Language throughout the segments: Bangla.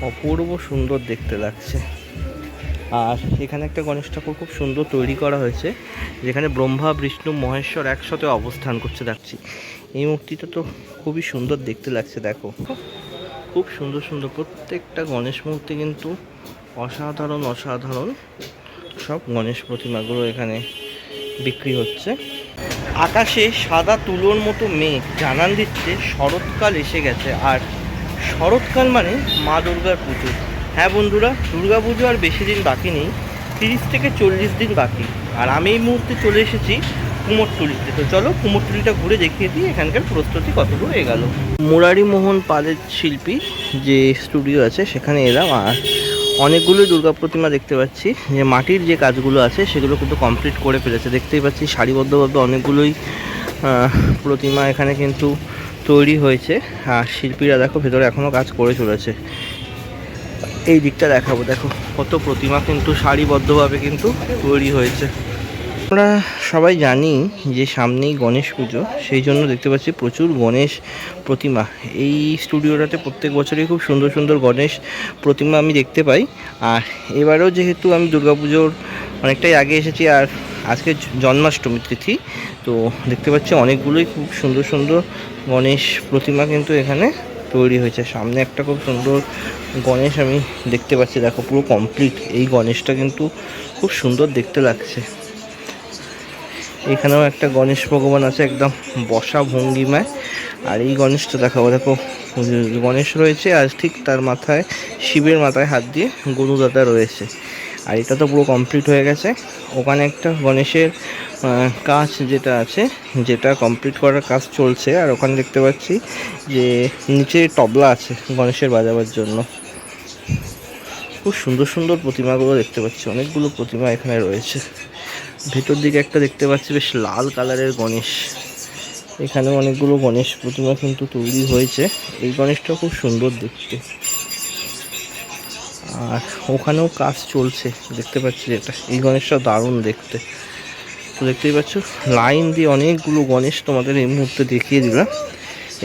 অপূর্ব সুন্দর দেখতে লাগছে। আর এখানে একটা গণেশ ঠাকুর খুব সুন্দর তৈরি করা হয়েছে, যেখানে ব্রহ্মা বিষ্ণু মহেশ্বর একসাথে অবস্থান করছে দেখছি। এই মূর্তিটা তো খুবই সুন্দর দেখতে লাগছে, দেখো খুব সুন্দর সুন্দর প্রত্যেকটা গণেশ মূর্তি কিন্তু অসাধারণ অসাধারণ। সব গণেশ প্রতিমাগুলো এখানে বিক্রি হচ্ছে। আকাশে সাদা তুলোর মতো মেঘ জানান দিচ্ছে শরৎকাল এসে গেছে। আর শরৎকাল মানে মা দুর্গার পুজো। হ্যাঁ বন্ধুরা, দুর্গা পুজো আর বেশি দিন বাকি নেই, 30 থেকে 40 দিন বাকি। আর আমি এই মুহূর্তে চলে এসেছি কুমোরটুলিতে। তো চলো কুমোরটুলিটা ঘুরে দেখিয়ে দিই এখানকার প্রস্তুতি কতদূর এগোলো। মুরারি মোহন পালের শিল্পী যে স্টুডিও আছে সেখানে এলাম। আর অনেকগুলো দুর্গা প্রতিমা দেখতে পাচ্ছি, যে মাটির যে কাজগুলো আছে সেগুলো কিন্তু কমপ্লিট করে ফেলেছে। দেখতেই পাচ্ছি সারিবদ্ধভাবে অনেকগুলোই প্রতিমা এখানে কিন্তু তৈরি হয়েছে। আর শিল্পীরা দেখো ভেতরে এখনও কাজ করে চলেছে। এই দিকটা দেখাবো, দেখো কত প্রতিমা কিন্তু সারিবদ্ধভাবে কিন্তু তৈরি হয়েছে। আমরা সবাই জানি যে সামনেই গণেশ পুজো, সেই জন্য দেখতে পাচ্ছি প্রচুর গণেশ প্রতিমা। এই স্টুডিওটাতে প্রত্যেক বছরই খুব সুন্দর সুন্দর গণেশ প্রতিমা আমি দেখতে পাই। আর এবারেও যেহেতু আমি দুর্গাপুজোর অনেকটাই আগে এসেছি, আর আজকে জন্মাষ্টমী তিথি, তো দেখতে পাচ্ছি অনেকগুলোই খুব সুন্দর সুন্দর গণেশ প্রতিমা কিন্তু এখানে তৈরি হয়েছে। সামনে একটা খুব সুন্দর গণেশ আমি দেখতে পাচ্ছি, দেখো পুরো কমপ্লিট। এই গণেশটা কিন্তু খুব সুন্দর দেখতে লাগছে। এখানেও একটা গণেশ ভগবান আছে একদম বসা ভঙ্গিমায়। আর এই গণেশটা দেখাবো, দেখো গণেশ রয়েছে আর ঠিক তার মাথায়, শিবের মাথায় হাত দিয়ে গরুদাদা রয়েছে। আর এটা তো পুরো কমপ্লিট হয়ে গেছে। ওখানে একটা গণেশের কাজ যেটা আছে, যেটা কমপ্লিট করার কাজ চলছে। আর ওখানে দেখতে পাচ্ছি যে নিচে তবলা আছে গণেশের বাজাবার জন্য। খুব সুন্দর সুন্দর প্রতিমাগুলো দেখতে পাচ্ছি, অনেকগুলো প্রতিমা এখানে রয়েছে। ভেতর দিকে একটা দেখতে পাচ্ছি বেশ লাল কালারের গণেশ। এখানে অনেকগুলো গণেশ প্রতিমা কিন্তু তৈরি হয়েছে। এই গণেশটা খুব সুন্দর দেখতে। আর ওখানেও কাজ চলছে দেখতে পাচ্ছি, যেটা এই গণেশটা দারুণ দেখতে। তো দেখতেই পাচ্ছ লাইন দিয়ে অনেকগুলো গণেশ তোমাদের এই মুহূর্তে দেখিয়ে দিলাম।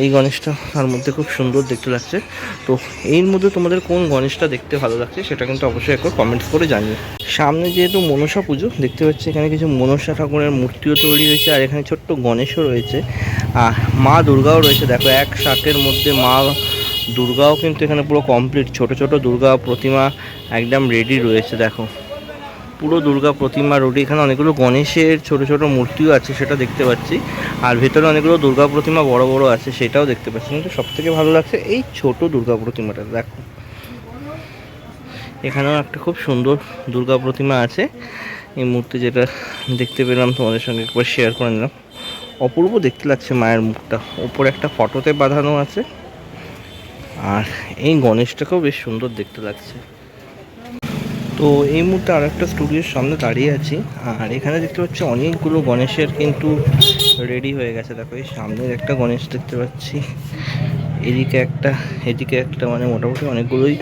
এই গণেশটা তার মধ্যে খুব সুন্দর দেখতে লাগছে। তো এর মধ্যে তোমাদের কোন গণেশটা দেখতে ভালো লাগছে সেটা কিন্তু অবশ্যই একবার কমেন্টস করে জানিও। সামনে যেহেতু মনসা পুজো, দেখতে পাচ্ছি এখানে কিছু মনসা ঠাকুরের মূর্তিও তৈরি হয়েছে। আর এখানে ছোট্ট গণেশও রয়েছে, আর মা দুর্গাও রয়েছে। দেখো এক শাকের মধ্যে মা দুর্গাও কিন্তু এখানে পুরো কমপ্লিট। ছোট ছোট দুর্গা প্রতিমা একদম রেডি রয়েছে, দেখো পুরো দুর্গা প্রতিমা রোডে। এখানে অনেকগুলো গণেশের ছোট ছোট মূর্তিও আছে সেটা দেখতে পাচ্ছি। আর ভেতরে অনেকগুলো দুর্গা প্রতিমা বড় বড় আছে সেটাও দেখতে পাচ্ছি। কিন্তু সবথেকে ভালো লাগছে এই ছোট দুর্গা প্রতিমাটা, দেখো এখানেও একটা খুব সুন্দর দুর্গা প্রতিমা আছে। এই মূর্তি যেটা দেখতে পেলাম তোমাদের সঙ্গে একবার শেয়ার করে নিলাম। অপূর্ব দেখতে লাগছে মায়ের মুখটা, ওপরে একটা ফটোতে বাঁধানো আছে। আর এই গণেশটাকেও বেশ সুন্দর দেখতে লাগছে। তো এই মুহূর্তে আর একটা স্টুডিওর সামনে দাঁড়িয়ে আছি। আর এখানে দেখতে পাচ্ছি অনেকগুলো গণেশের কিন্তু রেডি হয়ে গেছে। দেখো এই সামনের একটা গণেশ দেখতে পাচ্ছি, এদিকে একটা, মানে মোটামুটি অনেকগুলোই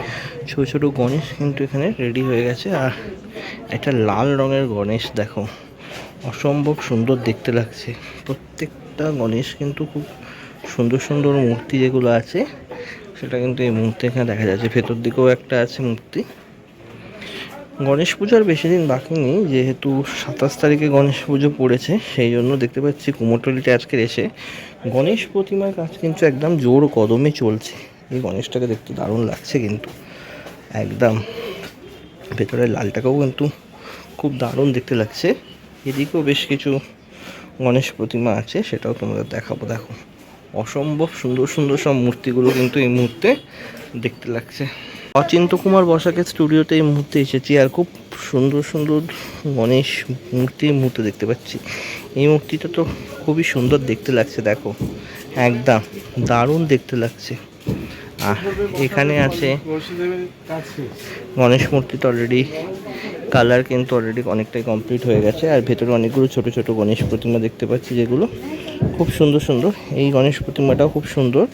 ছোটো ছোটো গণেশ কিন্তু এখানে রেডি হয়ে গেছে। আর একটা লাল রঙের গণেশ, দেখো অসম্ভব সুন্দর দেখতে লাগছে। প্রত্যেকটা গণেশ কিন্তু খুব সুন্দর সুন্দর মূর্তি যেগুলো আছে সেটা কিন্তু এই মুহূর্তে এখানে দেখা যাচ্ছে। ভেতর দিকেও একটা আছে মূর্তি। গণেশ পুজোর বেশি দিন বাকি নেই, যেহেতু 27 তারিখে গণেশ পুজো পড়েছে, সেই জন্য দেখতে পাচ্ছি কুমোরটুলিতে আজকের এসে গণেশ প্রতিমার কাজ কিন্তু একদম জোর কদমে চলছে। এই গণেশটাকে দেখতে দারুণ লাগছে কিন্তু একদম। ভেতরের লালটাকেও কিন্তু খুব দারুণ দেখতে লাগছে। এদিকেও বেশ কিছু গণেশ প্রতিমা আছে, সেটাও তোমাদের দেখাবো। দেখো অসম্ভব সুন্দর সুন্দর সব মূর্তিগুলো কিন্তু এই মুহূর্তে দেখতে লাগছে। অচিন্ত কুমার বসাকের স্টুডিওতে এই মুহূর্তে এসেছি। আর খুব সুন্দর সুন্দর গণেশ মূর্তি এই মুহূর্তে দেখতে পাচ্ছি। এই মূর্তিটা তো খুবই সুন্দর দেখতে লাগছে, দেখো একদম দারুণ দেখতে লাগছে। আর এখানে আছে গণেশ মূর্তিটা অলরেডি কালার কিন্তু অলরেডি অনেকটাই কমপ্লিট হয়ে গেছে। আর ভেতরে অনেকগুলো ছোট ছোট গণেশ প্রতিমা দেখতে পাচ্ছি, যেগুলো খুব সুন্দর সুন্দর। এই গণেশ প্রতিমাটাও খুব সুন্দর,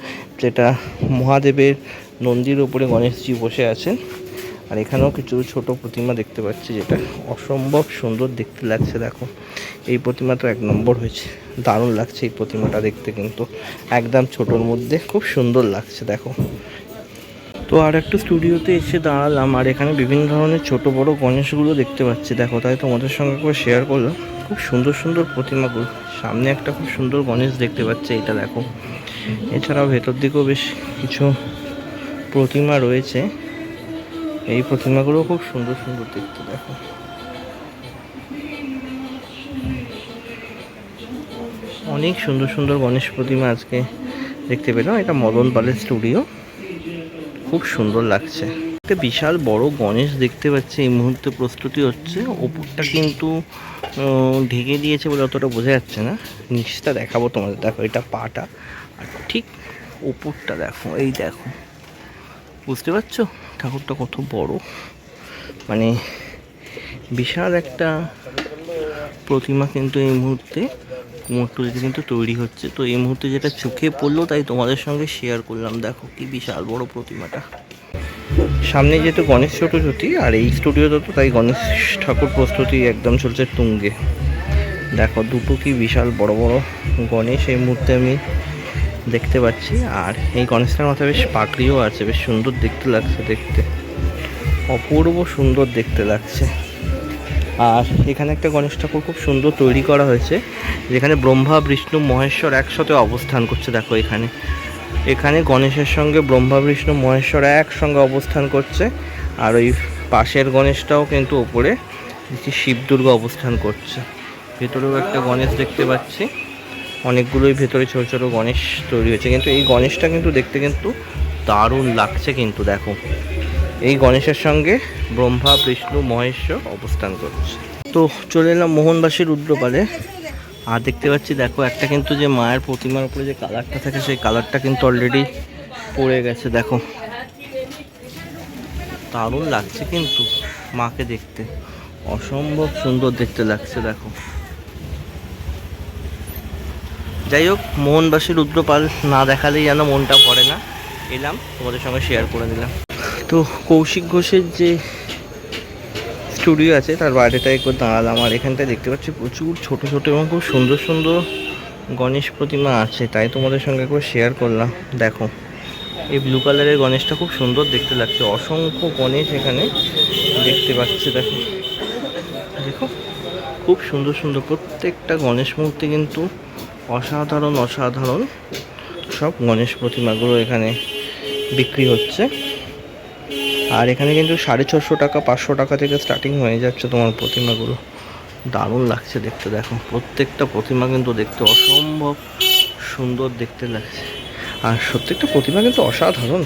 যেটা মহাদেবের নন্দীর উপরে গণেশজি বসে আছেন। আর এখানেও কিছু ছোট প্রতিমা দেখতে পাচ্ছি, যেটা অসম্ভব সুন্দর দেখতে লাগছে। দেখো এই প্রতিমা তো এক নম্বর হয়েছে, দারুণ লাগছে এই প্রতিমাটা দেখতে, কিন্তু একদম ছোটোর মধ্যে খুব সুন্দর লাগছে। দেখো তো আর একটু স্টুডিওতে এসে দাঁড়ালাম, আর এখানে বিভিন্ন ধরনের ছোট বড় গণেশগুলো দেখতে পাচ্ছি। দেখো, তাই তোমাদের সঙ্গে করে শেয়ার করলাম। খুব সুন্দর সুন্দর প্রতিমাগুলো। সামনে একটা খুব সুন্দর গণেশ দেখতে পাচ্ছি, এটা দেখো। এছাড়াও ভেতর দিকেও বেশ কিছু প্রতিমা রয়েছে। এই প্রতিমাগুলো খুব সুন্দর সুন্দর দেখতে, দেখো। অনেক সুন্দর সুন্দর গণেশ প্রতিমা আজকে দেখতে পেলাম। এটা মদন পালের স্টুডিও, খুব সুন্দর লাগছে। একটা বিশাল বড় গণেশ দেখতে পাচ্ছি, এই মুহূর্তে প্রস্তুতি হচ্ছে। ওপরটা কিন্তু ঢেকে দিয়েছে বলে অতটা বোঝা যাচ্ছে না। নিচটা দেখাবো তোমাদের, দেখো এটা পাটা, আর ঠিক ওপরটা দেখো, এই দেখো, বুঝতে পারছো ঠাকুরটা কত বড়। মানে বিশাল একটা প্রতিমা কিন্তু এই মুহূর্তে কুমোরটুলিতে কিন্তু তৈরি হচ্ছে। তো এই মুহূর্তে যেটা চোখে পড়লো তাই তোমাদের সঙ্গে শেয়ার করলাম। দেখো কি বিশাল বড় প্রতিমাটা। সামনে যেহেতু গণেশ চতুর্থী, আর এই স্টুডিওতে তো তাই গণেশ ঠাকুর প্রস্তুতি একদম চলছে তুঙ্গে। দেখো দুটো কি বিশাল বড় বড় গণেশ এই মুহূর্তে আমি দেখতে পাচ্ছি। আর এই গণেশটার মাথায় বেশ পাকড়িও আছে, বেশ সুন্দর দেখতে লাগছে। দেখতে অপূর্ব সুন্দর দেখতে লাগছে। আর এখানে একটা গণেশ ঠাকুর খুব সুন্দর তৈরি করা হয়েছে, যেখানে ব্রহ্মা বিষ্ণু মহেশ্বর একসাথে অবস্থান করছে। দেখো এখানে এখানে গণেশের সঙ্গে ব্রহ্মা বিষ্ণু মহেশ্বর একসঙ্গে অবস্থান করছে। আর ওই পাশের গণেশটাও কিন্তু ওপরে শিব দুর্গা অবস্থান করছে। ভেতরেও একটা গণেশ দেখতে পাচ্ছি। অনেকগুলোই ভেতরে ছোটো ছোটো গণেশ তৈরি হয়েছে, কিন্তু এই গণেশটা কিন্তু দেখতে কিন্তু দারুণ লাগছে। কিন্তু দেখো এই গণেশের সঙ্গে ব্রহ্মা বিষ্ণু মহেশ্বর অবস্থান করছে। তো চলে এলাম মোহনবাসী রুদ্রপালে। আর দেখতে পাচ্ছি দেখো একটা কিন্তু যে মায়ের প্রতিমার উপরে যে কালারটা থাকে, সেই কালারটা কিন্তু অলরেডি পড়ে গেছে। দেখো দারুণ লাগছে কিন্তু মাকে দেখতে, অসম্ভব সুন্দর দেখতে লাগছে। দেখো যাই হোক, মোহনবাসী রুদ্রপাল না দেখালেই যেন মনটা ভরে না। এলাম, তোমাদের সঙ্গে শেয়ার করে দিলাম। তো কৌশিক ঘোষের যে স্টুডিও আছে তার বাইরেটায় একটু দাঁড়ালাম। আর এখানটায় দেখতে পাচ্ছি প্রচুর ছোট ছোট এবং খুব সুন্দর সুন্দর গণেশ প্রতিমা আছে, তাই তোমাদের সঙ্গে একবার শেয়ার করলাম। দেখো এই ব্লু কালারের গণেশটা খুব সুন্দর দেখতে লাগছে। অসংখ্য গণেশ এখানে দেখতে পাচ্ছি। দেখো দেখো খুব সুন্দর সুন্দর প্রত্যেকটা গণেশ মূর্তি কিন্তু অসাধারণ অসাধারণ সব গণেশ প্রতিমাগুলো এখানে বিক্রি হচ্ছে। আর এখানে কিন্তু 650 টাকা 500 টাকা থেকে স্টার্টিং হয়ে যাচ্ছে তোমার প্রতিমাগুলো। দারুণ লাগছে দেখতে। দেখো প্রত্যেকটা প্রতিমা কিন্তু দেখতে অসম্ভব সুন্দর দেখতে লাগছে। আর প্রত্যেকটা প্রতিমা কিন্তু অসাধারণ।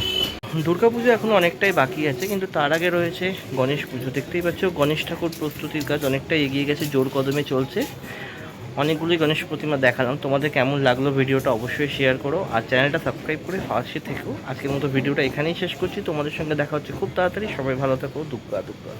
দুর্গাপুজো এখনও অনেকটাই বাকি আছে, কিন্তু তার আগে রয়েছে গণেশ পুজো। দেখতেই পাচ্ছ গণেশ ঠাকুর প্রস্তুতির কাজ অনেকটাই এগিয়ে গেছে, জোর কদমে চলছে। অনেকগুলোই গণেশ প্রতিমা দেখালাম। তোমাদের কেমন লাগলো ভিডিওটা অবশ্যই শেয়ার করো, আর চ্যানেলটা সাবস্ক্রাইব করে পাশে থেকো। আজকের মতো ভিডিওটা এখানেই শেষ করছি। তোমাদের সঙ্গে দেখা হচ্ছে খুব তাড়াতাড়ি। সবাই ভালো থেকো। দুগ্গা দুগ্গা।